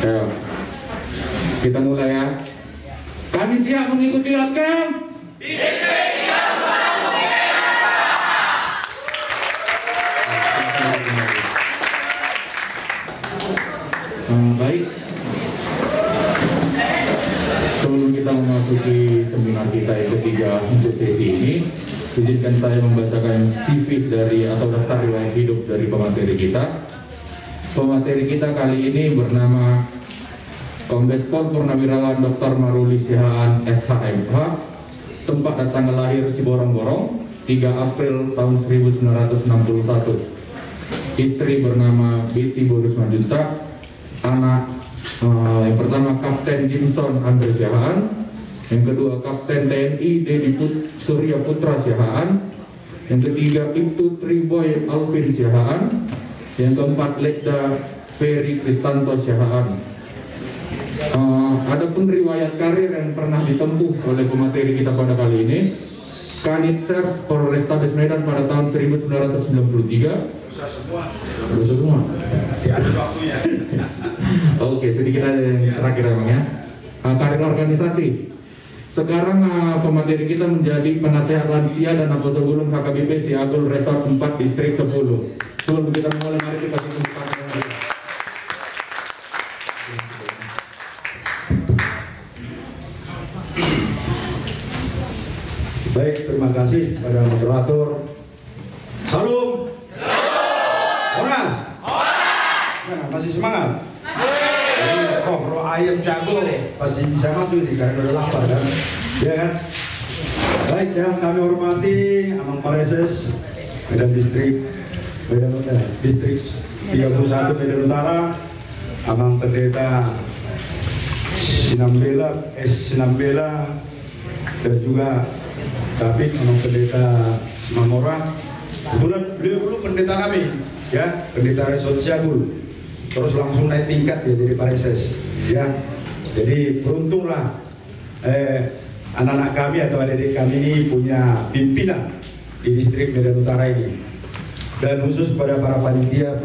Ayo, kita mulai ya. Kami siap mengikuti outcome. Baik. Sebelum kita memasuki seminar kita yang ketiga untuk sesi ini, izinkan saya membacakan CV dari atau daftar riwayat hidup dari pemateri kita. Pemateri kita kali ini bernama Kombes Pol Purnawirawan Dr. Maruli Sihaan SHMH, tempat dan tanggal lahir Siborong-Borong, 3 April tahun 1961. Istri bernama Betty Boris Majuta, anak yang pertama Kapten Jimson Andre Sihaan, yang kedua Kapten TNI Dedi Surya Putra Sihaan, yang ketiga Ibtu Triboy Alvin Sihaan, yang keempat Lekda Ferry Kristanto Sihaan. Adapun riwayat karir yang pernah ditempuh oleh pemateri kita pada kali ini, Kanit Sers Polrestabes Medan pada tahun 1993. Dosa semua. Oke, sedikit aja yang terakhir emang ya. Karir organisasi. Sekarang pemateri kita menjadi penasehat lansia dan Aposo Gunung HKBP Siagul Resort 4 Distrik 10. Sebelum kita mulai, mari kita tepuk tangan. Baik, terima kasih pada moderator. Salam. Oras. Nah, masih semangat? Masih. Roh ayam jago pasti bisa maju ini karena udah lapar kan? Ya kan? Baik, yang kami hormati Amang Pareses Medan Distrik 31 Medan Utara, Amang Pendeta Sinambela Sinambela, dan juga David Amang Pendeta Mamora. Kebetulan beliau dulu pendeta kami, ya, pendeta Resort Siagul. Terus langsung naik tingkat ya jadi Pareses, ya. Jadi beruntunglah anak-anak kami atau adik-adik kami ini punya pimpinan di distrik Medan Utara ini. Dan khusus kepada para panitia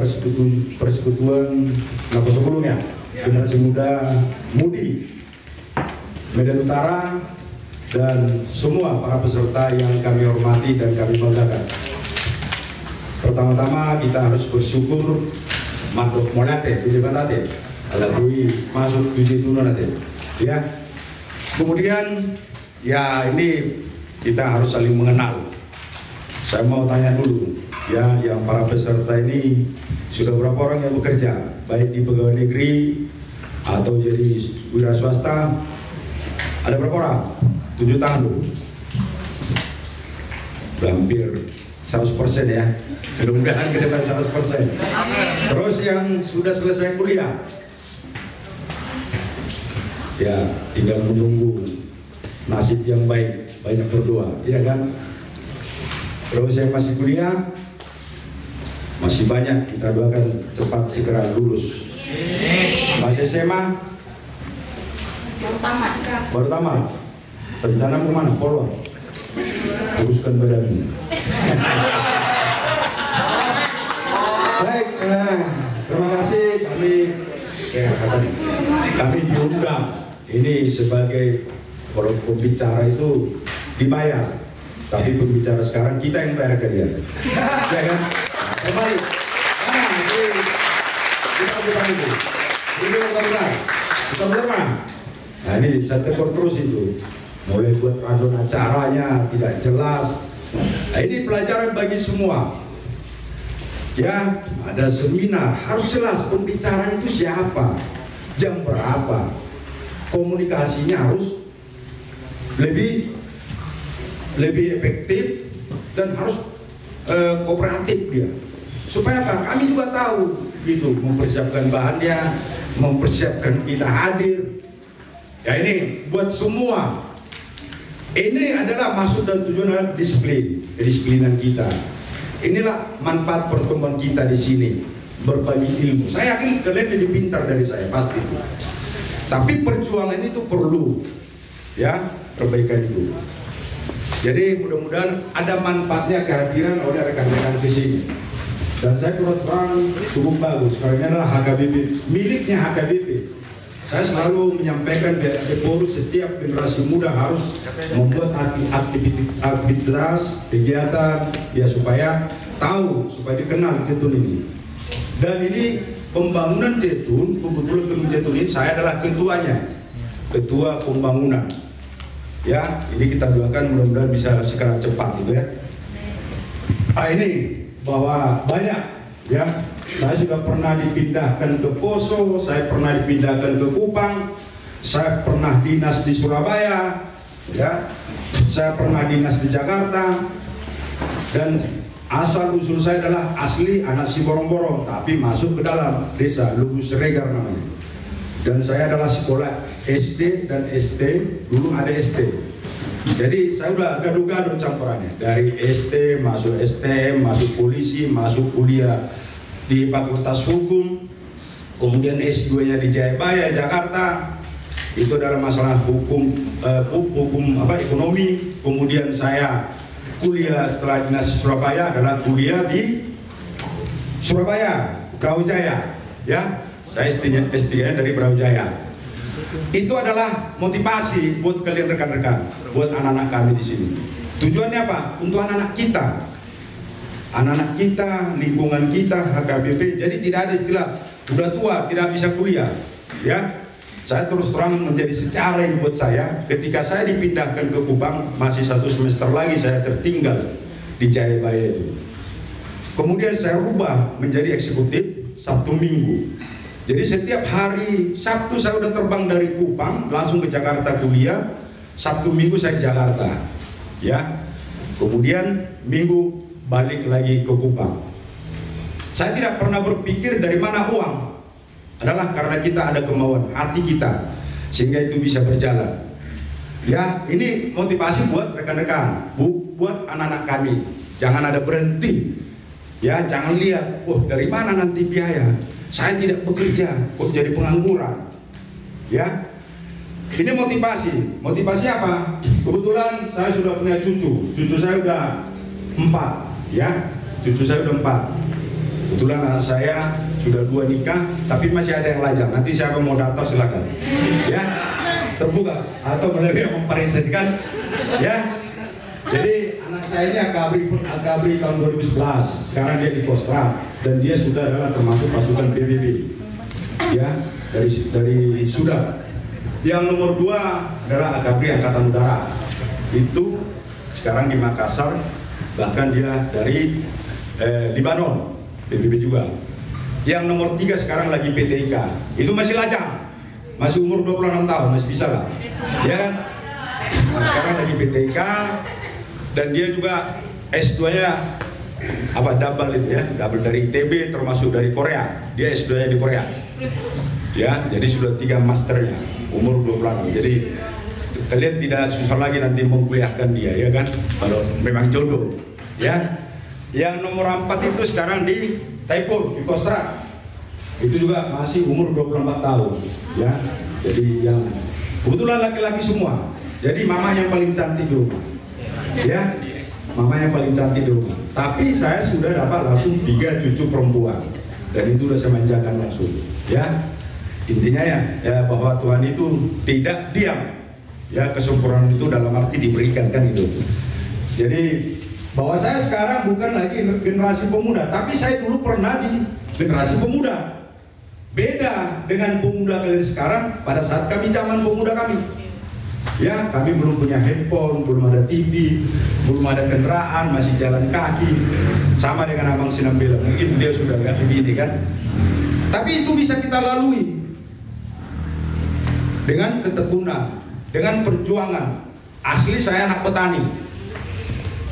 persekutuan Napo sebelumnya, generasi muda Mudi Medan Utara, dan semua para peserta yang kami hormati dan kami banggakan. Pertama-tama kita harus bersyukur mandok molate, tujuh batate, alabui masuk tujuh tuno nate, ya. Kemudian, ya ini kita harus saling mengenal. Saya mau tanya dulu, ya, yang para peserta ini sudah berapa orang yang bekerja, baik di pegawai negeri atau jadi wira swasta? Ada berapa orang? 7 tangan dulu. Hampir 100% ya. Mudah-mudahan ke depan 100%. Terus yang sudah selesai kuliah, ya tinggal menunggu nasib yang baik, banyak berdoa, ya kan? Terus yang masih kuliah, masih banyak, kita doakan cepat segera lulus. Masih SMA? Baru tamat. Rencana kemana? Polwan? Uruskan badanmu. Baik, terima kasih. Kami diundang ini sebagai pembicara itu dibayar, tapi pembicara sekarang kita yang bayar ke dia, ya kan? Kembali, kita bukan itu, kita benar. Nah ini saya tegur terus itu, mulai buat random acaranya tidak jelas. Nah ini pelajaran bagi semua. Ya, ada seminar, harus jelas pembicara itu siapa, jam berapa, komunikasinya harus lebih efektif dan harus kooperatif dia. Supaya apa? Kami juga tahu gitu, mempersiapkan bahannya, mempersiapkan kita hadir. Ya ini buat semua. Ini adalah maksud dan tujuan adalah kedisiplinan kita. Inilah manfaat pertemuan kita di sini, berbagi ilmu. Saya yakin kalian lebih pintar dari saya, pasti. Tapi perjuangan itu perlu, ya, perbaikan itu. Jadi mudah-mudahan ada manfaatnya kehadiran oleh rekan-rekan di sini. Dan saya turut terang cukup bagus, karena ini adalah HKBP, miliknya HKBP. saya selalu menyampaikan bahwa setiap generasi muda harus membuat aktivitas, kegiatan, ya supaya tahu, supaya dikenal Jetun ini. Dan ini pembangunan Jetun, kebetulan gedung Jetun ini saya adalah ketuanya, ketua pembangunan. Ya, ini kita doakan mudah-mudahan bisa segera cepat gitu ya. Ini bahwa banyak ya, saya sudah pernah dipindahkan ke Poso, saya pernah dipindahkan ke Kupang, saya pernah dinas di Surabaya, ya, saya pernah dinas di Jakarta, dan asal usul saya adalah asli anak Siborong-borong, tapi masuk ke dalam desa Lugu Seregar namanya. Dan saya adalah sekolah SD dan ST, dulu ada ST. Jadi saya udah gaduh-gaduh campurannya, dari ST masuk STM, masuk polisi, masuk kuliah di Fakultas Hukum, kemudian S2-nya di Jayabaya, Jakarta. Itu adalah masalah hukum, ekonomi. Kemudian saya kuliah setelah dinas Surabaya adalah kuliah di Surabaya, Brawijaya, ya. Saya S3 dari Brawijaya. Itu adalah motivasi buat kalian rekan-rekan, buat anak-anak kami di sini. Tujuannya apa? Untuk anak-anak kita. Anak-anak kita, lingkungan kita, HKBP. Jadi tidak ada istilah udah tua tidak bisa kuliah, ya. Saya terus terang menjadi sejarah buat saya. Ketika saya dipindahkan ke Kupang, masih 1 semester lagi saya tertinggal di Jayabaya itu. Kemudian saya rubah menjadi eksekutif Sabtu Minggu. Jadi setiap hari Sabtu saya udah terbang dari Kupang langsung ke Jakarta kuliah. Sabtu Minggu saya di Jakarta, ya. Kemudian Minggu balik lagi ke Kupang. Saya tidak pernah berpikir dari mana uang, adalah karena kita ada kemauan hati kita sehingga itu bisa berjalan. Ya, ini motivasi buat rekan-rekan, buat anak-anak kami. Jangan ada berhenti. Ya, jangan lihat, dari mana nanti biaya. Saya tidak bekerja, kok jadi pengangguran. Ya, ini motivasi. Motivasi apa? Kebetulan saya sudah punya cucu. Cucu saya udah 4, ya. Cucu saya udah 4. Kebetulan anak saya sudah 2 nikah, tapi masih ada yang lajang. Nanti siapa mau daftar silakan. Ya, terbuka atau menerima mempresentasikan. Ya. Jadi anak saya ini akabri tahun 2011. Sekarang dia di Kostrad dan dia sudah adalah termasuk pasukan PBB. Ya, dari Sudan. Yang nomor 2 adalah akabri Angkatan Udara. Itu sekarang di Makassar, bahkan dia dari Libanon, PBB juga. Yang nomor 3 sekarang lagi PTIK. Itu masih lajang, masih umur 26 tahun, masih bisa lah. Ya kan? Nah, sekarang lagi PTIK dan dia juga S2-nya double itu ya, double dari ITB termasuk dari Korea. Dia S2-nya di Korea. Ya, jadi sudah 3 masternya, umur 26. Jadi kalian tidak susah lagi nanti mengkuliahkan dia, ya kan? Kalau memang jodoh, ya. Yang nomor 4 itu sekarang di Taipur, di Kostrad. Itu juga masih umur 24 tahun, ya. Jadi yang kebetulan laki-laki semua. Jadi mama yang paling cantik di rumah. Ya, mama yang paling cantik di rumah. Tapi saya sudah dapat langsung 3 cucu perempuan. Dan itu sudah saya manjakan langsung, ya. Intinya ya bahwa Tuhan itu tidak diam. Ya, kesempurnaan itu dalam arti diberikan kan itu. Jadi bahwa saya sekarang bukan lagi generasi pemuda, tapi saya dulu pernah di generasi pemuda. Beda dengan pemuda kalian sekarang pada saat kami zaman pemuda kami. Ya, kami belum punya handphone, belum ada TV, belum ada kendaraan, masih jalan kaki. Sama dengan Abang Sinambela, mungkin dia sudah agak lebih ini kan. Tapi itu bisa kita lalui dengan ketekunan, dengan perjuangan. Asli saya anak petani,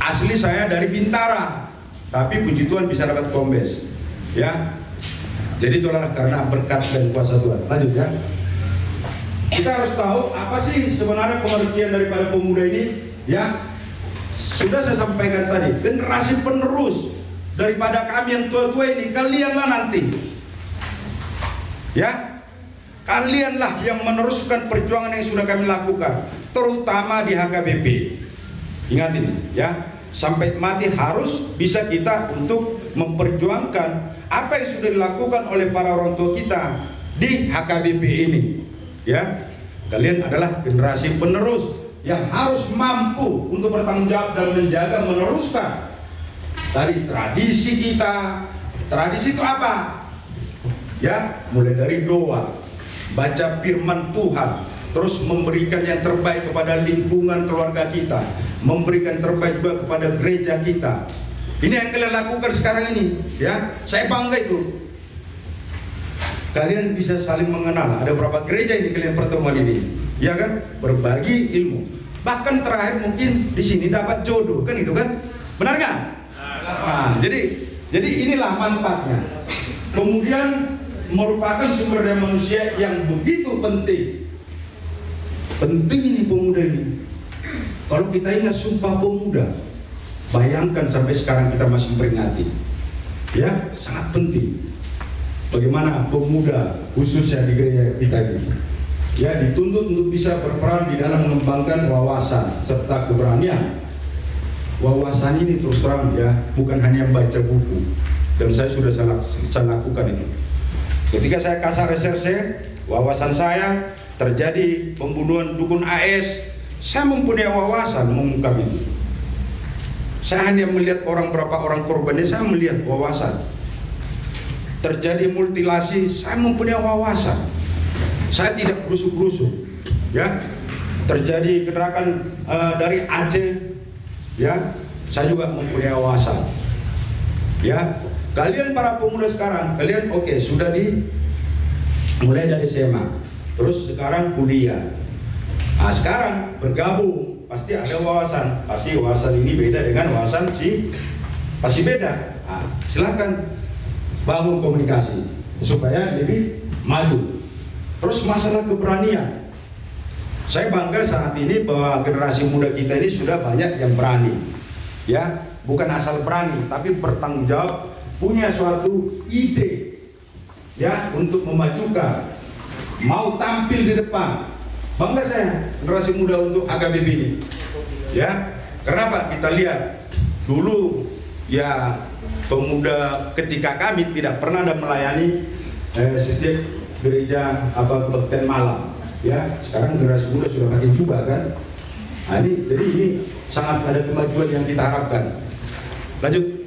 asli saya dari Bintara, tapi puji Tuhan bisa dapat kombes. Ya, jadi itulah karena berkat dan kuasa Tuhan. Lanjut ya. Kita harus tahu apa sih sebenarnya pengertian daripada pemuda ini, ya. Sudah saya sampaikan tadi, generasi penerus daripada kami yang tua-tua ini, kalianlah nanti. Ya, kalianlah yang meneruskan perjuangan yang sudah kami lakukan, terutama di HKBP. Ingat ini, ya. Sampai mati harus bisa kita untuk memperjuangkan apa yang sudah dilakukan oleh para orang tua kita di HKBP ini. ya. Kalian adalah generasi penerus yang harus mampu untuk bertanggung jawab dan menjaga, meneruskan dari tradisi kita. Tradisi itu apa? Ya, mulai dari doa, baca firman Tuhan, terus memberikan yang terbaik kepada lingkungan keluarga kita, memberikan terbaik juga kepada gereja kita. Ini yang kalian lakukan sekarang ini, ya. Saya bangga itu. Kalian bisa saling mengenal. Ada berapa gereja ini kalian pertemuan ini, ya kan? Berbagi ilmu. Bahkan terakhir mungkin di sini dapat jodoh, kan itu kan? Benar nggak? Nah, jadi inilah manfaatnya. Kemudian merupakan sumber daya manusia yang begitu penting. Penting ini pemuda ini. Kalau kita ingat Sumpah Pemuda, bayangkan sampai sekarang kita masih memperingati. Ya, sangat penting. Bagaimana pemuda khususnya di gereja kita ini, ya, dituntut untuk bisa berperan di dalam mengembangkan wawasan serta keberanian. Wawasan ini terus terang, ya, bukan hanya membaca buku. Dan saya sudah saya lakukan itu. Ketika saya kasar reserse, wawasan saya terjadi pembunuhan dukun AS, saya mempunyai wawasan mengungkap itu. Saya hanya melihat berapa orang korbannya, saya melihat wawasan. Terjadi mutilasi, saya mempunyai wawasan. Saya tidak berusuk-rusuk, ya. Terjadi gerakan dari Aceh, ya, saya juga mempunyai wawasan, ya. Kalian para pemuda sekarang, kalian sudah mulai dari SMA, terus sekarang kuliah. Nah, sekarang bergabung, pasti ada wawasan. Pasti wawasan ini beda dengan wawasan pasti beda. Nah, silakan bangun komunikasi supaya lebih maju. Terus masalah keberanian, saya bangga saat ini bahwa generasi muda kita ini sudah banyak yang berani, ya, bukan asal berani tapi bertanggung jawab, punya suatu ide, ya, untuk memajukan, mau tampil di depan. Bangga saya generasi muda untuk HKBP ini, ya. Kenapa? Kita lihat dulu, ya, pemuda ketika kami tidak pernah ada melayani setiap gereja kebaktian malam, ya. Sekarang generasi muda sudah makin juga kan. Nah, jadi ini sangat ada kemajuan yang kita harapkan. Lanjut.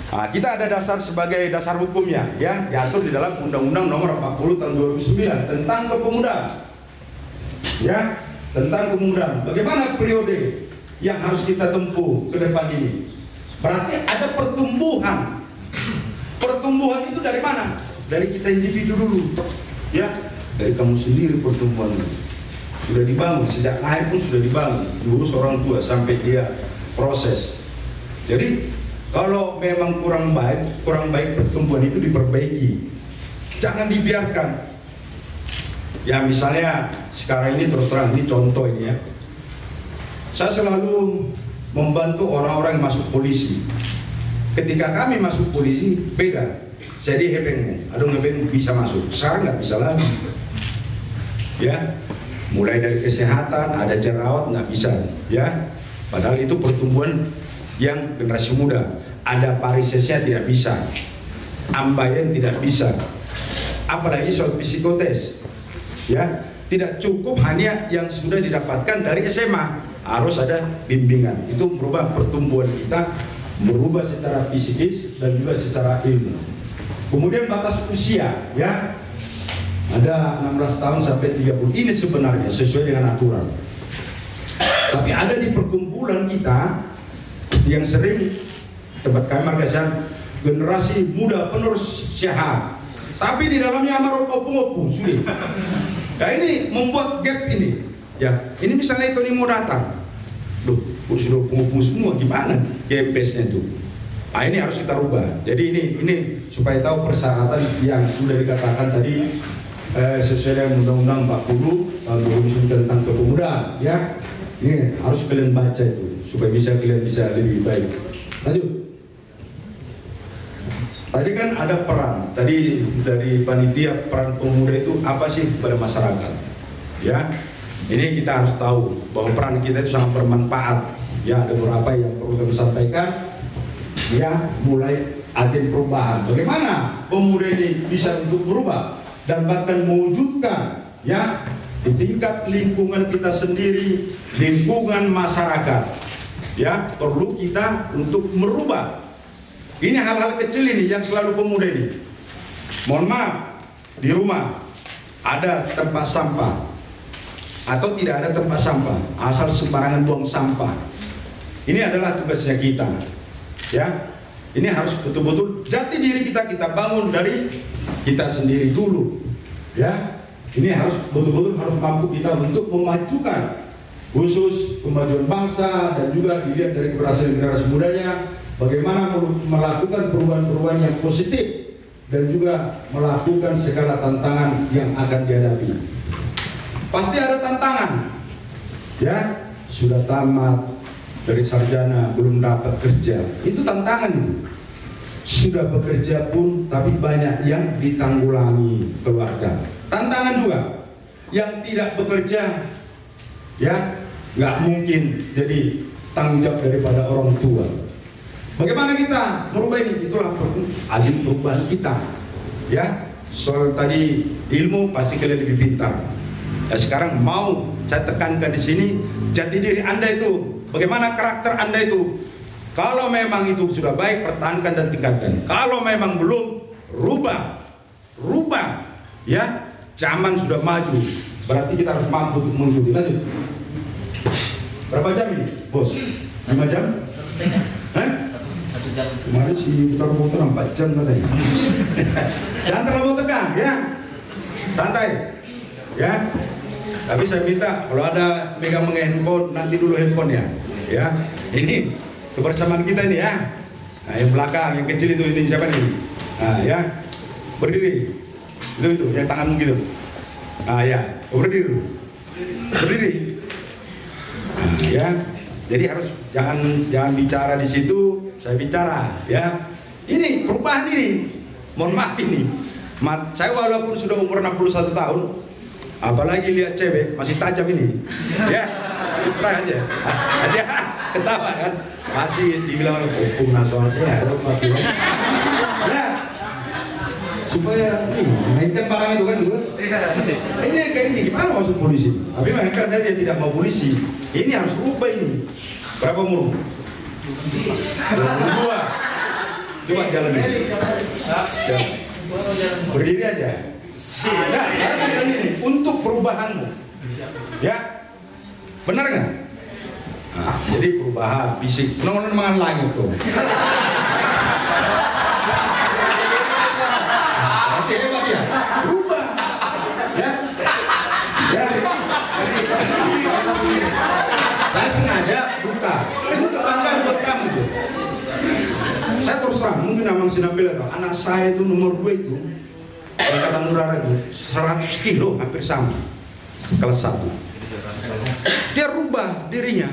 Nah, kita ada dasar sebagai dasar hukumnya, ya, diatur di dalam Undang-Undang Nomor 40 Tahun 2009 tentang kepemudaan, ya, tentang kepemudaan. Bagaimana periode yang harus kita tempuh ke depan ini? Berarti ada pertumbuhan. Pertumbuhan itu dari mana? Dari kita individu dulu, ya, dari kamu sendiri. Pertumbuhan sudah dibangun sejak lahir pun sudah dibangun, diurus orang tua sampai dia proses. Jadi kalau memang kurang baik pertumbuhan itu diperbaiki, jangan dibiarkan. Ya, misalnya sekarang ini terus terang, ini contoh ini, ya, saya selalu membantu orang-orang yang masuk polisi. Ketika kami masuk polisi beda. Jadi hepengmu, ada hepengmu bisa masuk. Sekarang nggak bisa lagi, ya. Mulai dari kesehatan, ada jerawat nggak bisa, ya. Padahal itu pertumbuhan yang generasi muda. Ada parisesnya tidak bisa, ambayan tidak bisa, apalagi soal psikotes, ya. Tidak cukup hanya yang sudah didapatkan dari SMA, harus ada bimbingan. Itu merubah pertumbuhan kita, merubah secara fisikis dan juga secara ilmu. Kemudian batas usia, ya, ada 16 tahun sampai 30. Ini sebenarnya sesuai dengan aturan. Tapi ada di perkumpulan kita yang sering tempat kami margasan generasi muda penerus syahab, tapi di dalamnya amarot opung-opung sulit. Nah, ini membuat gap ini, ya. Ini misalnya itu mau datang, loh, sudah opung-opung semua, gimana GMPS-nya itu? Nah, ini harus kita rubah. Jadi ini supaya tahu persyaratan yang sudah dikatakan tadi sesuai dengan Undang-Undang 40 tahun 2009 tentang kepemudaan, ya. Ini harus kalian baca itu supaya kalian bisa lebih baik. Lanjut. Tadi kan ada peran, tadi dari panitia, peran pemuda itu apa sih pada masyarakat, ya. Ini kita harus tahu bahwa peran kita itu sangat bermanfaat, ya. Ada beberapa yang perlu kami sampaikan, ya. Mulai agen perubahan. Bagaimana pemuda ini bisa untuk berubah? dan bahkan mewujudkan ya di tingkat lingkungan kita sendiri, lingkungan masyarakat. Ya, perlu kita untuk merubah. Ini hal-hal kecil ini yang selalu pemuda ini. Mohon maaf, di rumah ada tempat sampah atau tidak ada tempat sampah, asal sembarangan buang sampah. Ini adalah tugasnya kita. Ya, ini harus betul-betul jati diri kita bangun dari kita sendiri dulu. Ya, ini harus betul-betul harus mampu kita untuk memajukan khusus kemajuan bangsa dan juga dilihat dari keberhasilan generasi mudanya, bagaimana melakukan perubahan-perubahan yang positif dan juga melakukan segala tantangan yang akan dihadapi. Pasti ada tantangan, ya, sudah tamat dari sarjana belum dapat kerja, itu tantangan itu. Sudah bekerja pun tapi banyak yang ditanggulangi keluarga, tantangan juga. Yang tidak bekerja, ya, nggak mungkin jadi tanggung jawab daripada orang tua. Bagaimana kita merubah ini? Itulah agen perubahan kita. Ya, soal tadi ilmu pasti kalian lebih pintar. Ya, sekarang mau saya tekankan di sini jati diri Anda itu, bagaimana karakter Anda itu. Kalau memang itu sudah baik, pertahankan dan tingkatkan. Kalau memang belum, rubah. Ya, zaman sudah maju, berarti kita harus mampu untuk mengikuti. Lanjut. Berapa jam ini, bos? 5 jam? Hah? 1 jam. Kemarin si putar-putar 4 jam katanya. Jangan terlalu tegang, ya. Santai, ya. Tapi saya minta kalau ada megang handphone, nanti dulu handphonenya, ya. Ini kebersamaan kita ini, ya. Nah, yang belakang, yang kecil itu ini siapa nih? Nah, ya. Berdiri. Itu yang tanganmu gitu. Nah, ya. Berdiri. Nah, ya, jadi harus jangan bicara di situ, saya bicara, ya. Ini perubahan ini, mohon maaf ini. Saya walaupun sudah umur 61 tahun, apalagi lihat cewek masih tajam ini, ya. Terus aja, dia ketawa kan, masih dibilang hukum nasional saya, ya. Supaya mainkan barang itu kan juga. Ini kayak ini gimana maksud polisi? Tapi mainkan dia tidak mau polisi. Ini harus rubah ini. Berapa umur? 22. Coba jalan ini. Berdiri aja. Nah, ini untuk perubahanmu. Ya, benar nggak? Nah, jadi perubahan fisik. Nongan langit tuh. Hebat ya, berubah, ya. Saya sengaja buka, itu kebanggaan buat kamu tuh. Saya terus terang, mungkin Amang Sinambela tahu, anak saya itu nomor 2 itu, Angkatan Udara itu 100 kilo, hampir sama, kelas 1. Dia rubah dirinya,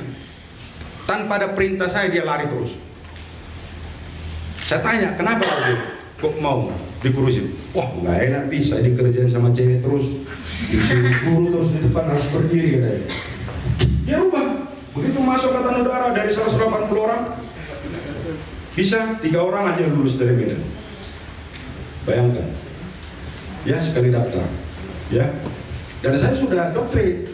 tanpa ada perintah saya dia lari terus. Saya tanya, kenapa dia kok mau dikurusin? Wah, nggak enak saya dikerjain sama cewek terus, disuruh guru terus di depan harus berdiri katanya. Dia rubah. Begitu masuk Angkatan Udara dari 180 orang, bisa 3 orang aja lulus dari Medan. Bayangkan, ya, sekali daftar, ya. Dan saya sudah doktrin.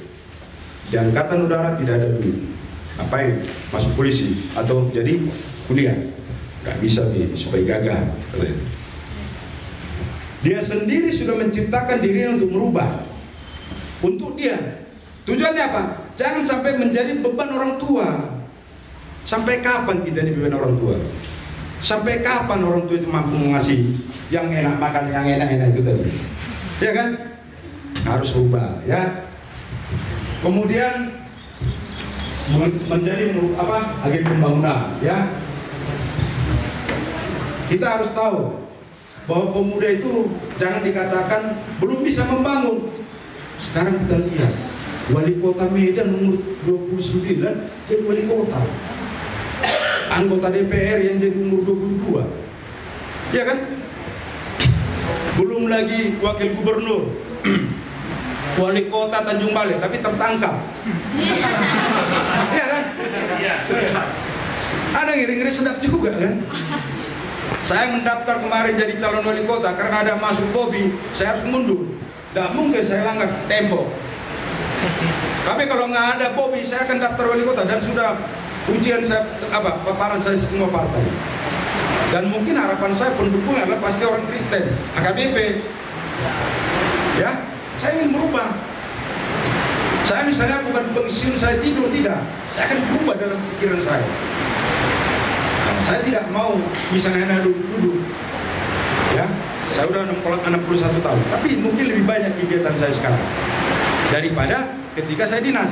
Di Angkatan Udara tidak ada duit. Ngapain? Masuk polisi atau jadi kuliah? Nggak bisa nih, supaya gagah. Dia sendiri sudah menciptakan dirinya untuk merubah. Untuk dia. Tujuannya apa? Jangan sampai menjadi beban orang tua. Sampai kapan kita ini beban orang tua? Sampai kapan orang tua itu mampu mengasih yang enak, makan yang enak-enak itu tadi? Ya kan? Harus rubah, ya. Kemudian menjadi agen pembangunan, ya. Kita harus tahu bahwa pemuda itu jangan dikatakan belum bisa membangun. Sekarang kita lihat wali kota Medan umur 29 jadi wali kota, anggota DPR yang jadi umur 22, ya kan? Belum lagi wakil gubernur, wali kota Tanjung Balai tapi tertangkap, ya kan? Ada ngiri-ngiri sedap juga kan? Saya mendaftar kemarin jadi calon wali kota karena ada masuk Bobi, saya harus mundur. Tidak mungkin saya langgar tembok. Tapi kalau nggak ada Bobi, saya akan daftar wali kota dan sudah ujian saya paparan saya semua partai. Dan mungkin harapan saya pendukungnya adalah pasti orang Kristen, AKBP. Ya, saya ingin merubah. Saya misalnya bukan pensiun, saya tidur, tidak. Saya akan berubah dalam pikiran saya. Saya tidak mau misalnya duduk-duduk. Ya, saya sudah 61 tahun. Tapi mungkin lebih banyak kegiatan saya sekarang daripada ketika saya dinas.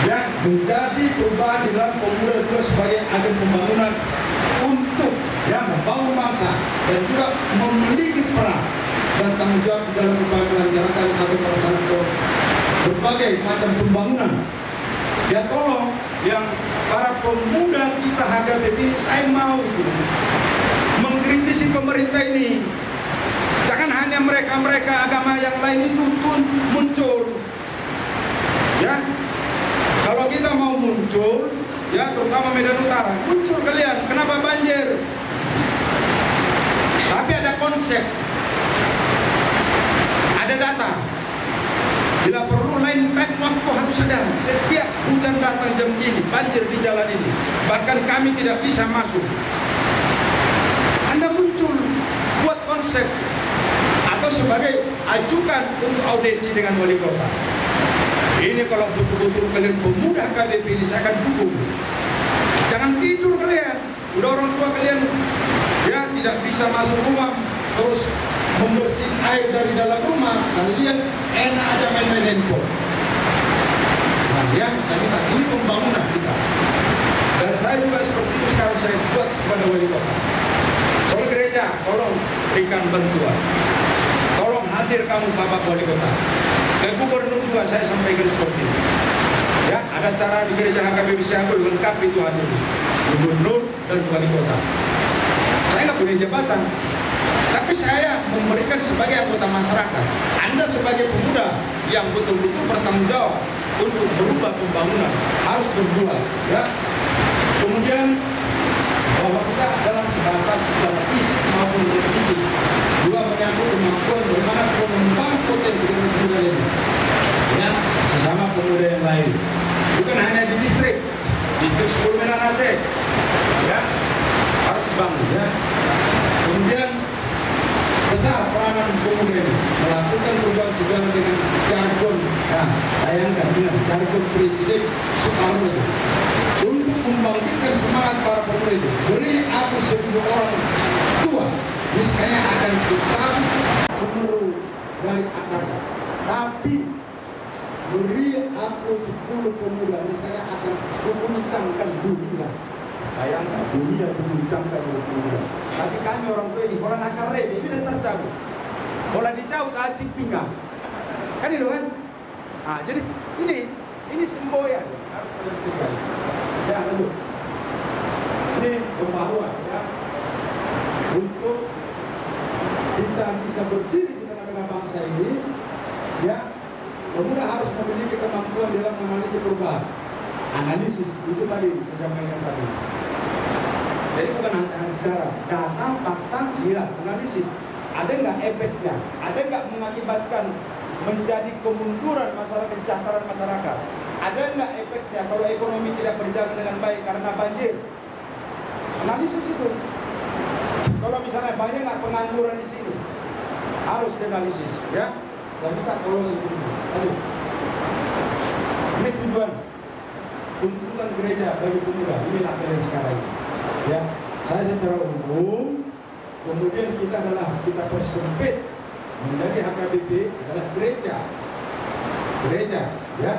Ya, menjadi perubahan di dalam pemuda juga sebagai agen pembangunan untuk membangun masa dan juga memiliki peran dan tanggung jawab di dalam upaya melancarkan atau pelaksanaan berbagai macam pembangunan. Ya tolong yang para pemuda kita HKBP ini, saya mau mengkritisi pemerintah ini. Jangan hanya mereka agama yang lain itu muncul. Ya, kalau kita mau muncul, ya terutama Medan Utara, muncul kalian. Kenapa banjir? Tapi ada konsep, ada data. Bila perlu lain time waktu harus ada. Setiap hujan datang jam ini, banjir di jalan ini. Bahkan kami tidak bisa masuk. Anda muncul, buat konsep atau sebagai ajukan untuk audiensi dengan wali kota. Ini kalau betul-betul kalian pemuda KBP ini saya akan dukung. Jangan tidur kalian. Udah orang tua kalian ya tidak bisa masuk rumah, terus membersihkan air dari dalam rumah, kalian enak aja main-main handphone. Nah ya, ini pembangunan kita. Dan saya juga seperti itu sekarang saya buat kepada wali kota. Soal gereja, tolong berikan bantuan. Tolong hadir kamu Bapak Wali Kota. Ke gubernur juga saya sampaikan seperti itu. Ya, ada cara di gereja HKBP Siagol lengkap itu hadir. Gubernur dan wali kota. Saya nggak punya jabatan, tapi saya memberikan sebagai anggota masyarakat. Anda sebagai pemuda yang betul-betul bertanggung jawab untuk berubah pembangunan harus berbuat. Ya. Kemudian bahwa kita dalam sebatas secara fisik maupun fisik juga menyangkut kemampuan bagaimana mengembangkan potensi pemuda ini. Ya, sesama pemuda yang lain. Bukan hanya di distrik 10 Medan Aceh. Ya, harus dibangun. Ya. Kemudian besar peranan pemuda ini melakukan perubahan segala dengan jargon. Nah, bayangkan dengan jargon Presiden Soekarno itu untuk membangkitkan semangat para pemuda itu. Beri aku 10 orang tua, niscaya akan dicabut seluruh dari akarnya. Tapi beri aku 10 pemuda, niscaya akan kuguncangkan dunia. Bayangkan dunia diguncangkan oleh pemuda. Tapi kami orang tua ini, orang akar rebe, ini dan tercabut. Bola dicabut, acik pinggang. Kan itu kan? Nah, jadi ini semboyan. Harus kalian. Ya, lalu. Ini pembaruan ya. Untuk kita bisa berdiri di tengah-tengah bangsa ini, ya, pemuda harus memiliki kemampuan dalam menganalisis perubahan. Analisis itu tadi saya sampaikan tadi. Jadi bukan hanya bicara data, fakta, lihat, analisis. Ada nggak efeknya? Ada nggak mengakibatkan menjadi kemunduran masalah kesejahteraan masyarakat? Ada nggak efeknya kalau ekonomi tidak berjalan dengan baik karena banjir? Analisis itu. Kalau misalnya banyak nggak pengangguran di sini, harus dianalisis, ya. Dan kita tolong itu. Aduh. Ini tujuan tuntutan gereja bagi pemuda. Inilah kalian sekarang. Ya, saya secara umum, kemudian kita persempit menjadi HKBP adalah gereja, ya,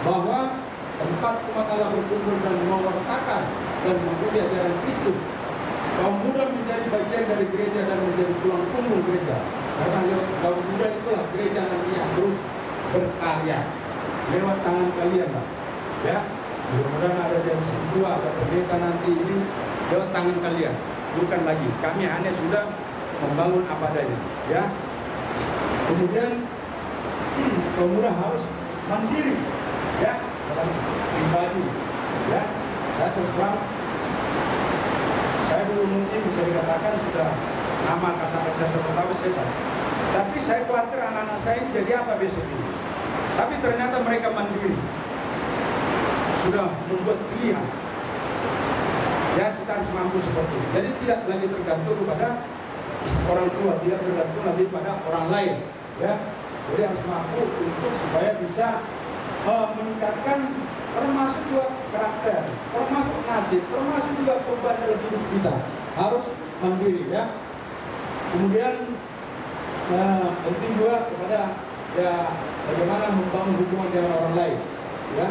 bahwa tempat umat Allah berkumpul dan mewartakan dan mengikuti ajaran Kristus. Kaum muda menjadi bagian dari gereja dan menjadi tulang punggung gereja. Karena kaum muda itulah gereja nanti yang terus berkarya lewat tangan kalian, lah, ya. Mudah-mudahan ada jam 2 ada pendeta nanti ini lewat tangan kalian. Bukan lagi, kami hanya sudah membangun apa adanya, ya. Kemudian pemuda harus mandiri, ya, dalam pribadi, ya. Saya terus terang, saya belum mungkin bisa dikatakan sudah nama kasar-kasar pertama saya. Tapi saya khawatir anak-anak saya ini jadi apa besok ini. Tapi ternyata mereka mandiri, sudah membuat pilihan. Ya, kita harus mampu seperti itu. Jadi tidak lagi tergantung kepada orang tua, tidak tergantung lagi pada orang lain. Ya, jadi harus mampu untuk supaya bisa meningkatkan termasuk juga karakter, termasuk nasib, termasuk juga beban dalam hidup kita. Harus mandiri ya. Kemudian penting juga kepada ya bagaimana membangun hubungan dengan orang lain, ya.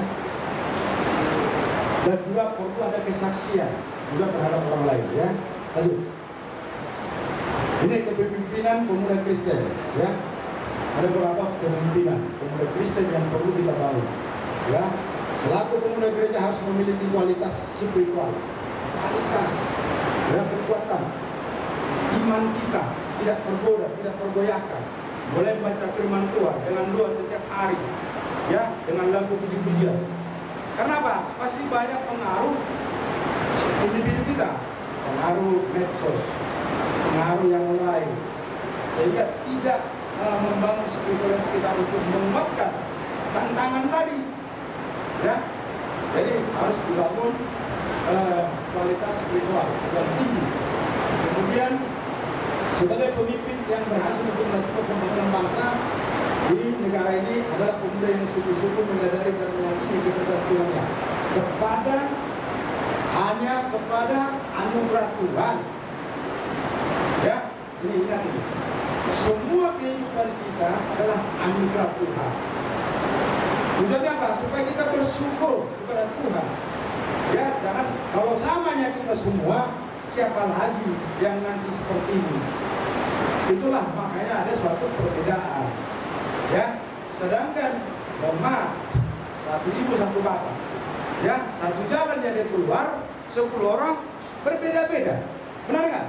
Dan juga perlu ada kesaksian juga terhadap orang lain, ya. Lanjut. Ini kepemimpinan pemuda Kristen, ya. Ada beberapa kepemimpinan pemuda Kristen yang perlu kita bangun, ya. Selaku pemuda gereja harus memiliki kualitas spiritual, kualitas, ya, kekuatan iman kita tidak tergoda, tidak tergoyahkan. Boleh baca firman Tuhan dengan doa setiap hari, ya, dengan lagu puji-pujian. Karena apa? Pasti banyak pengaruh individu kita, pengaruh medsos, pengaruh yang lain, sehingga tidak membangun spiritualitas kita untuk menguatkan tantangan tadi, ya. Jadi harus dibangun kualitas spiritual yang tinggi. Kemudian sebagai pemimpin yang berhasil untuk melakukan pembangunan bangsa di negara ini adalah pemuda yang sungguh-sungguh menyadari dan meyakini ketergantungannya hanya kepada anugerah Tuhan. Ya, ini ingat ini. Semua kehidupan kita adalah anugerah Tuhan. Tujuannya apa? Supaya kita bersyukur kepada Tuhan. Ya, jangan kalau samanya kita semua, siapa lagi yang nanti seperti ini? Itulah makanya ada suatu perbedaan, ya. Sedangkan mohon satu ibu satu bapak, ya, satu jalan yang dia keluar, 10 orang berbeda-beda, benar nggak?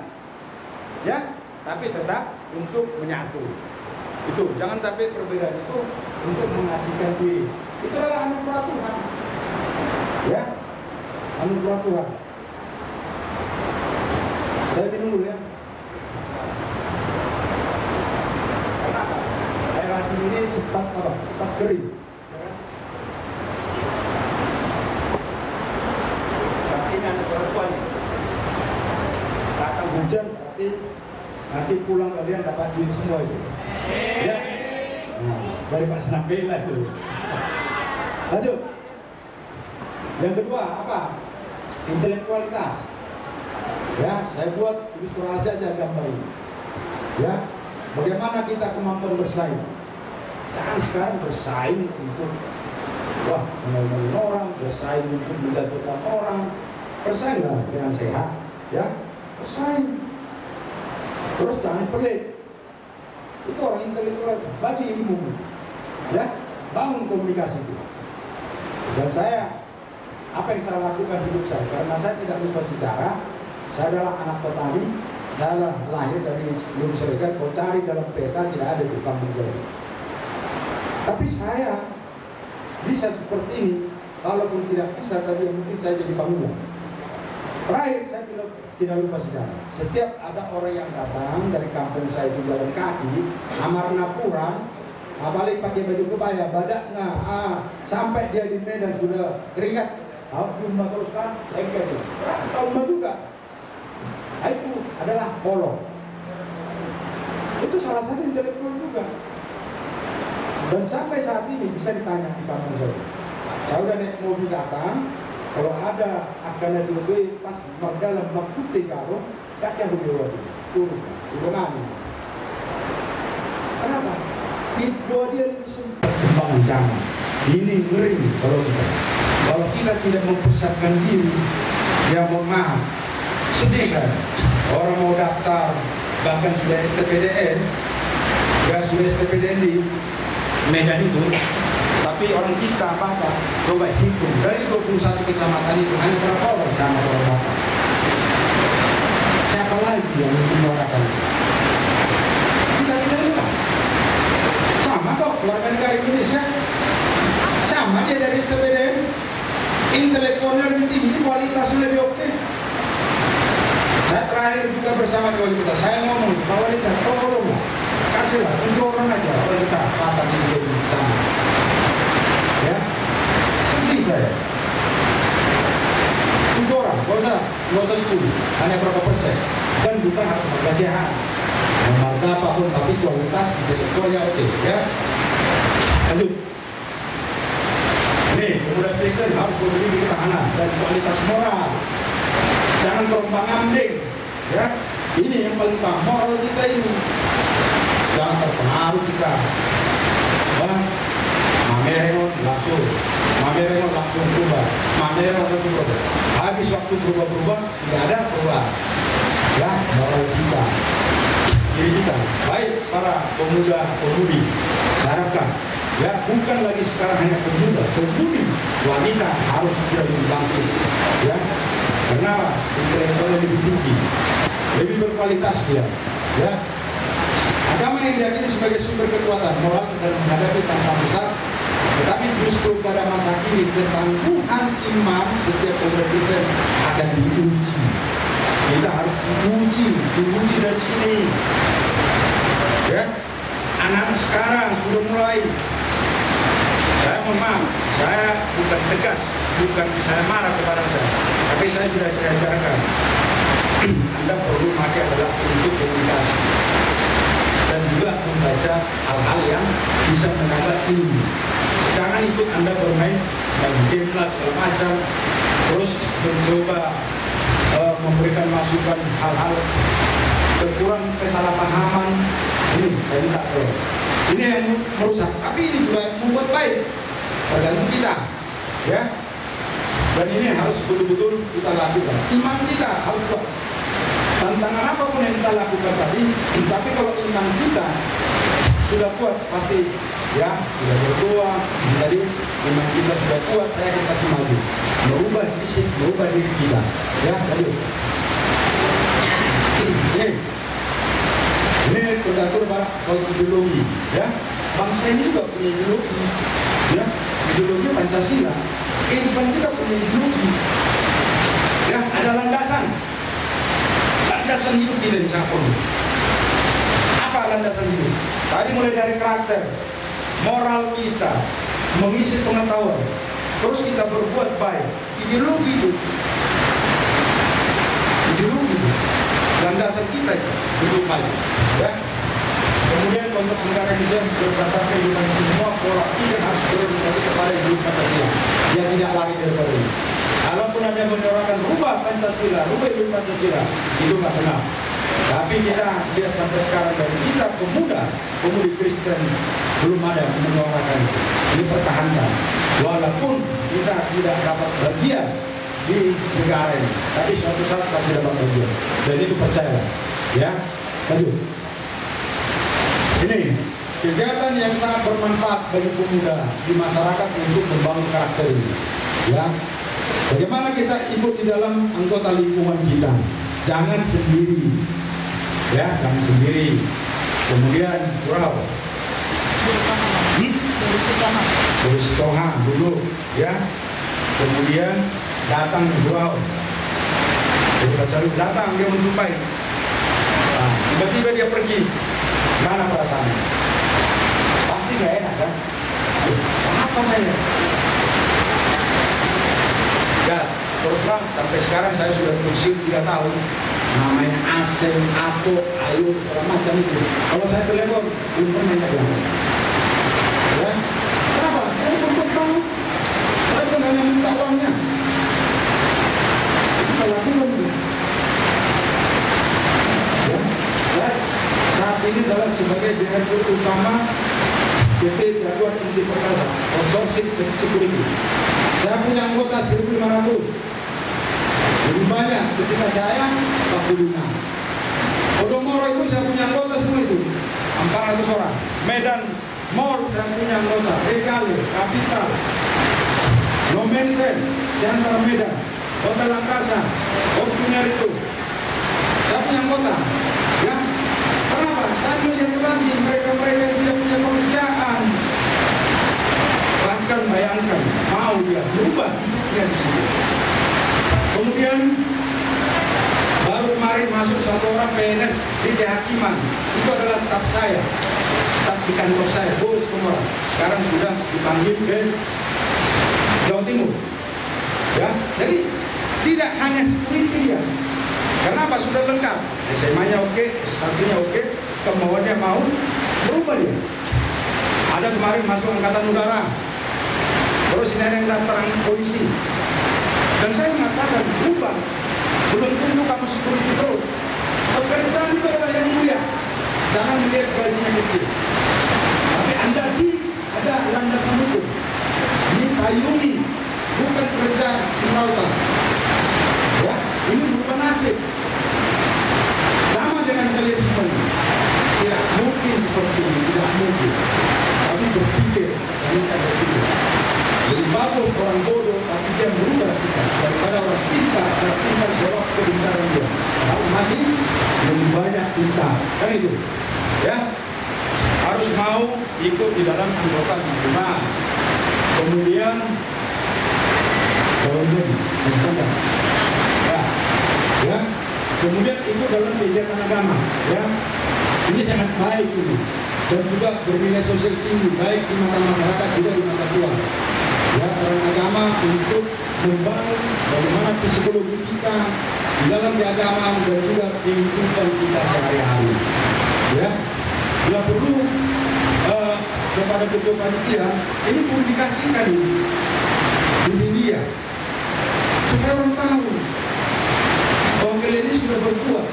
Ya, tapi tetap untuk menyatu. Itu jangan sampai perbedaan itu untuk mengasihkan diri. Itu adalah anugerah Tuhan, ya, anugerah Tuhan. Saya minum dulu ya. Air hati ini cepat apa? Cepat kering. Tapi ini anak perempuan. Datang hujan berarti nanti pulang kalian dapat jin semua itu. Ya. Nah, dari Pak Senabela itu. Lanjut. Yang kedua apa? Intelektualitas. Ya, saya buat ilustrasi aja gambar ini. Ya, bagaimana kita kemampuan bersaing? Jangan sekarang bersaing untuk mengalahkan orang, bersaing untuk menjatuhkan orang. Bersainglah dengan sehat, ya. Bersaing. Terus jangan pelit. Itu orang intelektual. Bagi ilmu, ya, bangun komunikasi itu. Dan saya, apa yang saya lakukan hidup saya? Karena saya tidak bisa bicara. Saya adalah anak petani, saya lahir dari Gunung Serega. Kalau cari dalam peta tidak ada di kampung saya. Tapi saya bisa seperti ini. Kalaupun tidak bisa, tadi mungkin saya jadi bangunan. Terakhir, saya tidak lupa sejarah. Setiap ada orang yang datang dari kampung saya di jalan kaki, Amarnapura, balik pakai baju kebaya, badaknya, sampai dia di Medan sudah keringat. Jumlah terus kan, lengket. Tahun juga. Itu adalah kolong. Itu salah satu intelektual juga. Dan sampai saat ini bisa ditanya di kampung saya. Saya udah naik mobil datang, kalau ada akan itu lebih pas dalam waktu 3 tahun, tak yang berdua itu turun, mana? Kenapa? Itu dia kembang jangan. Ini ngeri kalau kita tidak mempersiapkan diri, ya mohon maaf. Sedih kan? Orang mau daftar, bahkan sudah STPDN, ya sudah STPDN di Medan itu, tapi orang kita apa? Coba hitung dari 21 kecamatan itu hanya berapa orang camat orang Batak? Siapa lagi yang menyuarakan? Kita tidak lupa. Sama kok warga negara Indonesia, sama dia dari STPDN, intelektualnya lebih tinggi, kualitasnya lebih oke. Saya terakhir wali kota, saya ngomong, Pak Wali Kota, tolonglah, kasihlah, orang aja wali kota, kata ini sama. Ya, sedih saya. Orang, nggak usah 10, hanya berapa persen. Dan bukan harus berkasihan. Harga apapun, tapi kualitas intelektualnya oke. Ya, lanjut. Ini pemuda Kristen harus memiliki ketahanan dan kualitas moral. Jangan terombang-ambing. Ya, ini yang paling utama, moral kita ini. Jangan terpengaruh kita. Mamerengon langsung berubah. Habis waktu berubah, tidak ada berubah. Ya, moral kita. Diri kita. Baik para pemuda-pemudi, saya harapkan, ya bukan lagi sekarang hanya pemuda, pemudi, wanita harus sudah lebih bangkit. Ya, karena intelektualnya lebih tinggi, lebih berkualitas dia. Ya, agama yang diyakini sebagai sumber kekuatan moral dalam menghadapi tantangan besar. Tetapi justru pada masa kini ketangguhan iman setiap pemuda Kristen akan diuji. Kita harus diuji dari sini. Ya, anak sekarang sudah mulai. Saya mohon maaf, saya bukan tegas, bukan saya marah kepada saya, tapi saya sudah bicarakan. Anda perlu pakai adalah untuk komunikasi dan juga membaca hal-hal yang bisa menambah ilmu. Jangan ikut Anda bermain dan game lah segala macam, terus mencoba memberikan masukan hal-hal berkurang kesalahpahaman. Ini saya minta tolong. Ini yang merusak, tapi ini juga membuat baik. Tergantung kita, ya. Dan ini harus betul-betul kita lakukan. Iman kita harus kuat. Tantangan apapun yang kita lakukan tadi, tapi kalau iman kita sudah kuat, pasti ya sudah berdoa. Jadi iman kita sudah kuat, saya akan kasih maju, merubah fisik, merubah diri kita. Ya, lanjut. Ini pengatur soal ideologi. Ya, bangsa ini juga punya ideologi. Ya, ideologi Pancasila. Kehidupan kita punya ideologi. Ya, ada landasan hidup kita di sana. Apa landasan hidup? Tadi mulai dari karakter, moral kita, mengisi pengetahuan, terus kita berbuat baik. Ideologi itu, landasan kita itu hidup baik. Ya. Kemudian konteks negara Indonesia berdasarkan kehidupan semua pola pikir harus berorientasi kepada hidup Pancasila. Dia tidak lari dari ini. Kalaupun ada menyuarakan rubah Pancasila, rubah hidup Pancasila, itu nggak benar. Tapi kita lihat sampai sekarang dari kita pemudi Kristen belum ada menyuarakan itu. Ini pertahankan. Walaupun kita tidak dapat bagian di negara ini, tapi suatu saat pasti dapat bagian. Dan itu percaya. Ya, lanjut. Ini kegiatan yang sangat bermanfaat bagi pemuda di masyarakat untuk membangun karakter ini. Ya, bagaimana kita ikut di dalam anggota lingkungan kita? Jangan sendiri. Ya, jangan sendiri. Kemudian berapa? Berusaha dulu, ya. Kemudian datang berau. Kita selalu datang dia menjumpai. Nah, tiba-tiba dia pergi. Mana perasaannya? Pasti gak enak kan? Apa saya? Ya, terus terang sampai sekarang saya sudah pensiun 3 tahun. Namanya asing, apok, ayu, segala macam itu. Kalau saya telepon, belum pernah bilang. Ya, kenapa? Saya belum tahu. Saya bukan hanya minta uangnya. Itu saya lakukan itu. Ya, saya saat ini adalah sebagai direktur utama PT Jaguar Inti Perkasa, Konsorsium Security. Saya punya anggota 1.500. Lebih banyak ketika saya 45. Podomoro itu saya punya anggota semua itu 400 orang. Medan Mall saya punya anggota. Regale, Kapital, Nomensen, Jantar Medan, Hotel Angkasa, Fortuner itu. Saya punya anggota. Ya, kenapa? Saya melihat lagi mereka-mereka yang tidak punya pekerjaan. Bahkan bayangkan, mau dia berubah hidupnya di situ. Kemudian baru kemarin masuk satu orang PNS Sudirman, itu adalah staf saya, staf di kantor saya, Boris Komora. Sekarang sudah dipanggil ke Jawa Timur. Ya, jadi tidak hanya security ya. Kenapa? Sudah lengkap. SMA-nya oke, S1-nya oke, kemauannya mau berubah dia. Ada kemarin masuk Angkatan Udara, terus ini ada yang daftar polisi. Dan saya mengatakan berubah. Belum tentu kamu security terus. Pekerjaan itu adalah yang mulia. Jangan melihat gajinya kecil. Tapi Anda ada landasan hukum. Dipayungi, bukan kerja semautan. Ya, ini bukan nasib. Sama dengan kalian semua. Tidak mungkin seperti ini, tidak mungkin. Kami berpikir, kami tak berpikir. Lebih bagus orang bodoh, tapi dia berubah sikap daripada orang pintar, dan pintar jawab kebintaran dia. Kalau masih lebih banyak pintar, kan itu. Ya, harus mau ikut di dalam anggota lingkungan. Kemudian ya, kemudian ikut dalam kegiatan agama. Ya, ini sangat baik ini, dan juga bernilai sosial tinggi, baik di mata masyarakat juga di mata Tuhan. Ya, peran agama untuk membangun bagaimana psikologi kita di dalam agama dan juga kehidupan kita sehari-hari. Ya, bila perlu kepada ketua panitia ini publikasikan di media supaya orang tahu bahwa kalian ini sudah berbuat.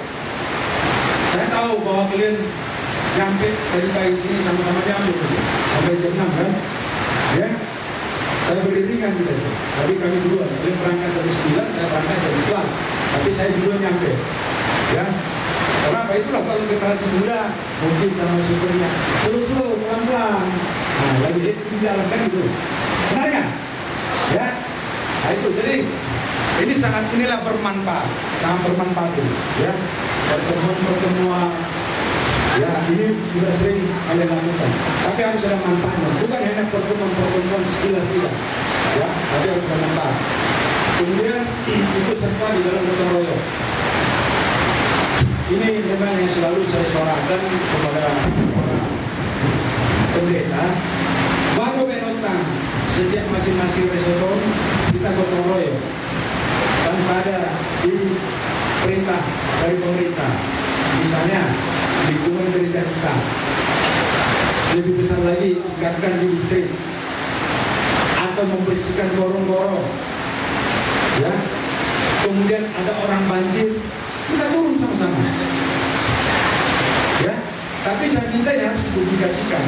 Saya tahu bahwa kalian nyampe dari pagi sini sama-sama nyampe sampai jam 6 kan? Ya. Saya beriringan gitu, tapi kami duluan. Kalian berangkat dari 9, saya berangkat dari 11. Tapi saya duluan nyampe. Ya, kenapa? Itulah kalau generasi muda mungkin sama syukurnya slow-slow, pelan-pelan. Nah, lagi di jalan kan gitu. Benar ya? Ya. Nah itu, jadi ini inilah bermanfaat, sangat bermanfaat ini. Ya, pertemuan-pertemuan. Ya, ini sudah sering kalian lakukan. Tapi harus ada manfaatnya. Bukan hanya pertemuan-pertemuan sekilas tidak. Ya, tapi harus ada manfaat. Kemudian ikut serta di dalam gotong royong. Ini memang yang selalu saya suarakan kepada para pendeta. Baru menotang sejak masing-masing restoran kita gotong royong tanpa ada di perintah dari pemerintah. Misalnya lingkungan gereja kita lebih besar lagi tingkatkan di distrik atau membersihkan gorong-gorong. Ya, kemudian ada orang banjir, kita turun sama-sama. Ya, tapi saya minta ya harus dipublikasikan.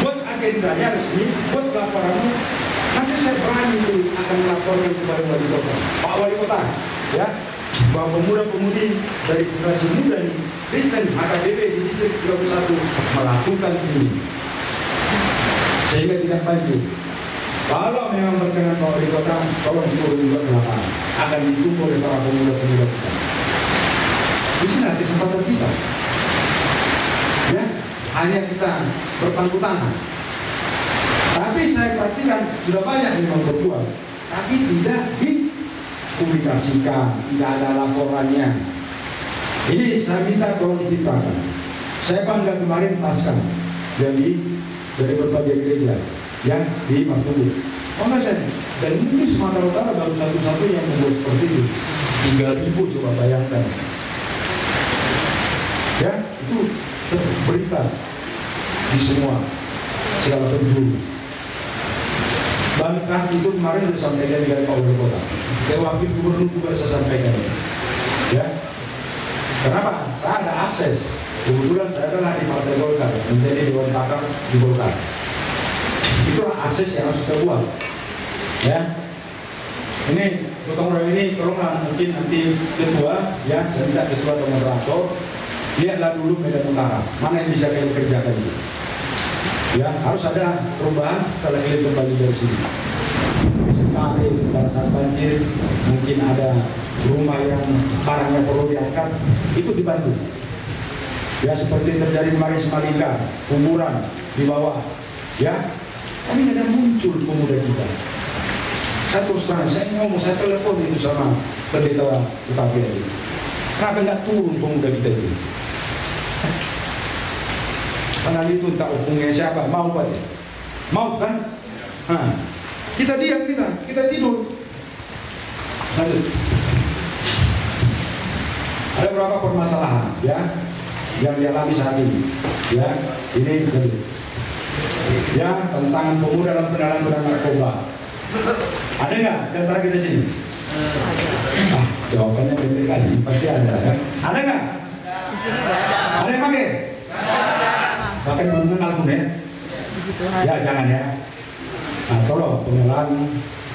Buat agendanya resmi, buat laporanmu. Nanti saya berani tuh akan melaporkan kepada wali kota, Pak Wali Kota. Ya, bahwa pemuda-pemudi dari generasi muda ini Kristen HKBP di distrik 31 melakukan ini sehingga tidak banjir. Kalau memang berkenan Pak Wali Kota, tolong turun juga ke lapangan, akan ditunggu oleh para pemuda-pemuda kita. Di sini ada kesempatan kita. Ya, hanya kita berpangku tangan. Tapi saya perhatikan sudah banyak yang berbuat, tapi tidak dipublikasikan, tidak ada laporannya. Ini saya minta tolong diciptakan. Saya bangga kemarin pasca jadi dari berbagai gereja yang di Martubur. Saya dan mungkin Sumatera Utara baru satu-satu yang membuat seperti itu. 3.000 coba bayangkan. Ya, itu berita di semua segala penjuru. Bahkan itu kemarin sudah sampaikan dari Pak Wali Kota. Wakil Gubernur juga saya sampaikan. Ya, kenapa? Saya ada akses. Kebetulan saya adalah di Partai Golkar, menjadi Dewan Pakar di Golkar. Itulah akses yang harus kita buat. Ya, ini gotong royong ini tolonglah mungkin nanti ketua, ya saya minta ketua atau moderator, lihatlah dulu Medan Utara, mana yang bisa kalian kerjakan itu. Ya, harus ada perubahan setelah kalian kembali dari sini. Sekali pada saat banjir, mungkin ada rumah yang barangnya perlu diangkat, ikut dibantu. Ya, seperti terjadi kemarin Semalingka, kuburan di bawah. Ya, tapi tidak muncul pemuda kita. Saya terus terang, saya ngomong, saya telepon itu sama pendeta UKP itu. Kenapa nggak turun pemuda kita itu? Karena itu tak hubungnya siapa, mau Pak? Mau kan? Nah, kita diam, kita tidur. Lanjut. Ada beberapa permasalahan ya yang dialami saat ini. Ya, ini betul. Ya, tantangan pemuda dalam penanganan narkoba. Ada nggak di antara kita sini? Ah, jawabannya pendek kali, pasti ada ya. Ada nggak? Ada yang pakai? Pakai belum kenal pun ya? Ya jangan ya. Nah, tolong pengenalan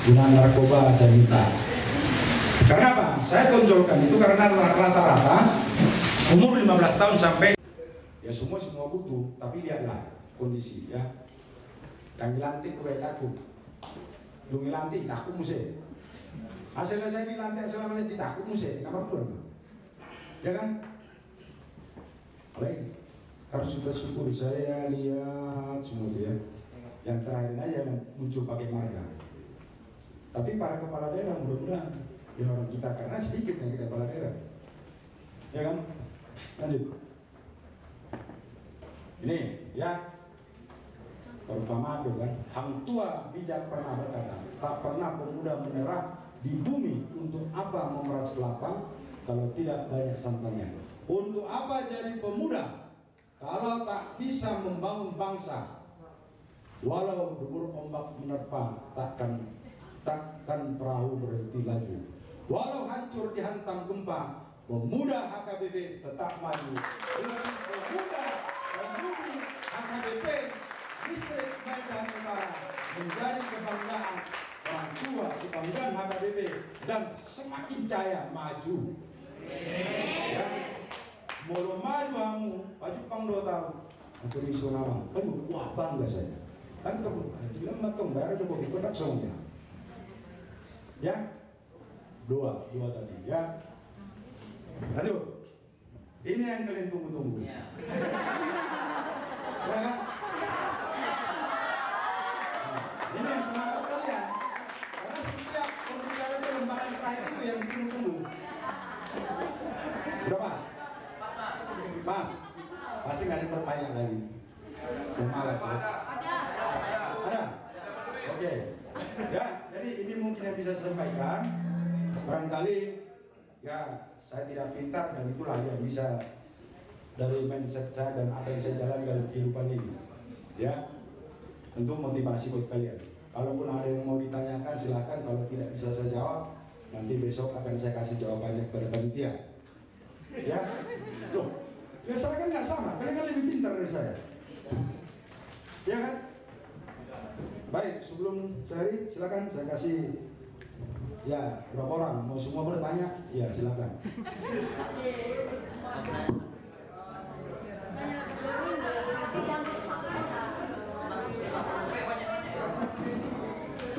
guna narkoba saya minta. Karena apa? Saya tonjolkan itu karena rata-rata umur 15 tahun sampai ya semua butuh, tapi lihatlah kondisi ya. Yang dilantik gue takut, dungi lantik takut musik. Hasilnya saya dilantik selama ini takut musik, nomor 2, ya kan? Baik, harus sudah syukur saya lihat semua itu ya. Yang terakhir aja yang muncul pakai marga. Tapi para kepala daerah mudah-mudahan ya orang kita karena sedikit yang kita kepala daerah, ya kan? Lanjut. Ini ya. Terutama itu kan, Hang Tua bijak pernah berkata, tak pernah pemuda menyerah di bumi. Untuk apa memeras kelapa kalau tidak banyak santannya? Untuk apa jadi pemuda kalau tak bisa membangun bangsa? Walau debur ombak menerpa, takkan perahu berhenti laju. Walau hancur dihantam gempa, pemuda HKBP tetap maju. Pemuda HKBP Distrik Medan Utara menjadi kebanggaan orang tua, kebanggaan HKBP dan semakin jaya maju. Ya. Mulu maju kamu, maju pangdo tahu. Aku isu nama, aduh, wah bangga saya. Kan tuh, bilang matong bayar coba kodak semuanya. Ya, dua tadi ya. Lanjut. Ini yang kalian tunggu-tunggu. Ya. Ini yang semangat kalian. Karena setiap pembicaraan lembaran terakhir itu yang ditunggu-tunggu. Udah pas? Pas? Pasti nggak ada pertanyaan lagi. Malas ya? Ada? Oke. Ya, jadi ini mungkin yang bisa saya sampaikan. Barangkali ya saya tidak pintar dan itulah yang bisa dari mindset saya dan apa yang saya jalan dalam kehidupan ini. Ya, untuk motivasi buat kalian. Kalaupun ada yang mau ditanyakan silakan. Kalau tidak bisa saya jawab, nanti besok akan saya kasih jawabannya kepada panitia. Ya, loh, ya saya kan nggak sama. Kalian kan lebih pintar dari saya. Ya kan? Baik, sebelum saya silakan saya kasih ya berapa orang mau semua bertanya? Ya silakan.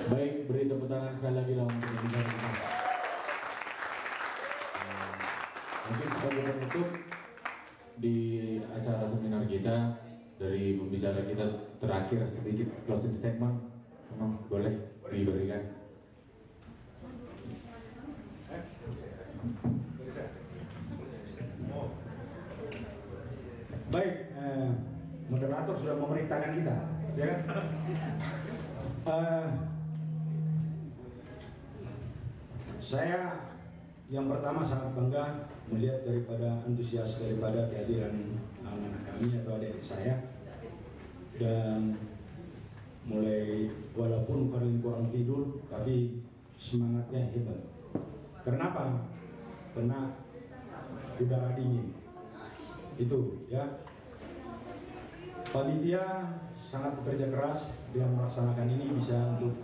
Baik, beri tepuk tangan sekali lagi dong untuk pembicara kita. Mungkin sebagai penutup di acara seminar kita, dari pembicara kita terakhir sedikit closing statement, memang boleh diberikan. Baik, moderator sudah memerintahkan kita, ya kan? Saya yang pertama sangat bangga melihat daripada antusias daripada kehadiran anak-anak kami atau adik saya, dan mulai walaupun kalian kurang tidur tapi semangatnya hebat. Kenapa? Karena udara dingin itu ya. Panitia sangat bekerja keras dengan melaksanakan ini bisa untuk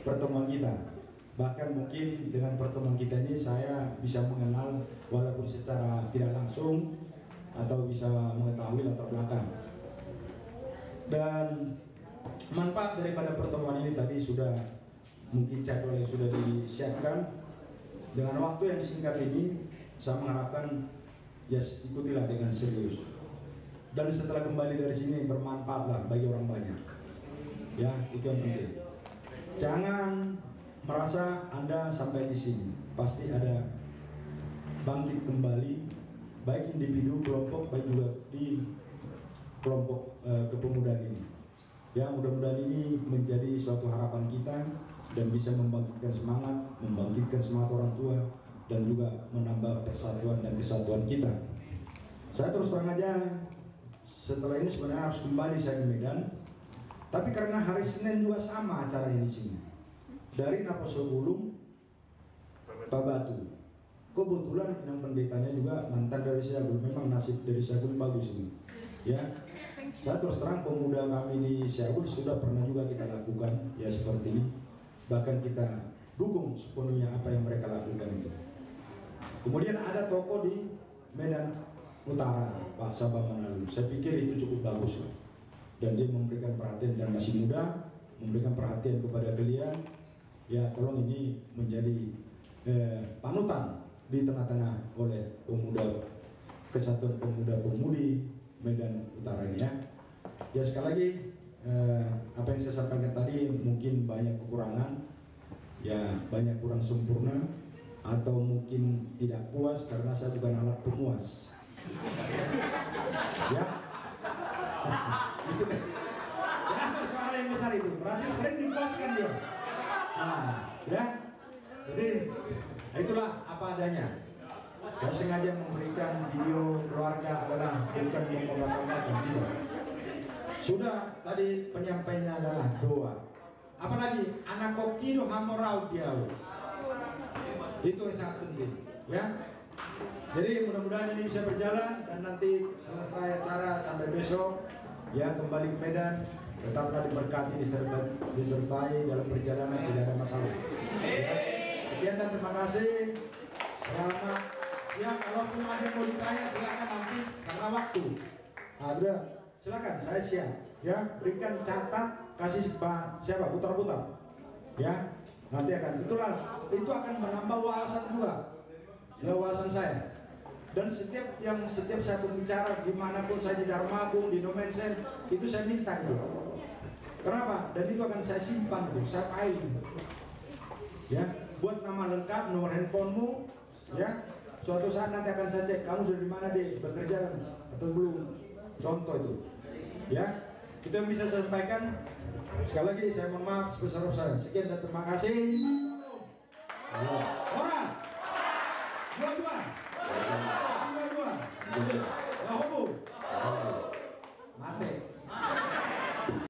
pertemuan kita. Bahkan mungkin dengan pertemuan kita ini saya bisa mengenal walaupun secara tidak langsung atau bisa mengetahui latar belakang. Dan manfaat daripada pertemuan ini tadi sudah mungkin jadwal yang sudah disiapkan. Dengan waktu yang singkat ini saya mengharapkan ya ikutilah dengan serius. Dan setelah kembali dari sini bermanfaatlah bagi orang banyak. Ya, itu yang penting. Jangan merasa Anda sampai di sini, pasti ada bangkit kembali, baik individu, kelompok, baik juga di Ya, mudah-mudahan ini menjadi suatu harapan kita dan bisa membangkitkan semangat orang tua, dan juga menambah persatuan dan kesatuan kita. Saya terus terang aja, setelah ini sebenarnya harus kembali saya ke Medan, tapi karena hari Senin juga sama acaranya di sini. Dari Naposogulung, Pak Batu. Kebetulan yang pendetanya juga mantan dari Siagul. Memang nasib dari Siagul bagus ini. Ya, saya terus terang pemuda kami di Siagul sudah pernah juga kita lakukan ya seperti ini. Bahkan kita dukung sepenuhnya apa yang mereka lakukan itu. Kemudian ada toko di Medan Utara, Pak Sabang Manalu. Saya pikir itu cukup bagus, dan dia memberikan perhatian dan masih muda, memberikan perhatian kepada kalian. Ya, tolong ini menjadi panutan di tengah-tengah oleh pemuda, Kesatuan Pemuda-Pemudi Medan Utara ini ya. Ya, sekali lagi apa yang saya sampaikan tadi mungkin banyak kekurangan, ya banyak kurang sempurna, atau mungkin tidak puas karena saya bukan alat pemuas. Ya, itu deh. Ya, suara yang besar itu berarti sering dipuaskan dia. Nah, ya, jadi itulah apa adanya. Saya sengaja memberikan video keluarga adalah bukan memperlakukan, tidak. Sudah tadi penyampainya adalah doa. Apalagi anak kokido hamorau diau. Itu yang sangat penting, ya. Jadi mudah-mudahan ini bisa berjalan, dan nanti selesai acara sampai besok, ya kembali ke Medan, tetaplah diberkati, disertai dalam perjalanan, tidak ada masalah. Ya. Sekian dan terima kasih. Selamat. Ya, kalaupun ada yang mau ditanya silakan nanti karena waktu. Nah, udah, silakan, saya siap. Ya, berikan catat, kasih Pak siapa putar-putar. Ya, nanti itu akan menambah wawasan juga. Ya, wawasan saya. Dan setiap saya berbicara dimanapun saya, di Darmagung, di Nomensen, itu saya minta itu. Kenapa? Dan itu akan saya simpan itu, saya file. Ya, buat nama lengkap, nomor handphonemu, ya. Suatu saat nanti akan saya cek kamu sudah di mana deh, bekerja atau belum. Contoh itu. Ya, itu yang bisa saya sampaikan. Sekali lagi saya mohon maaf sebesar-besarnya. Sekian dan terima kasih. Orang. Dua-dua.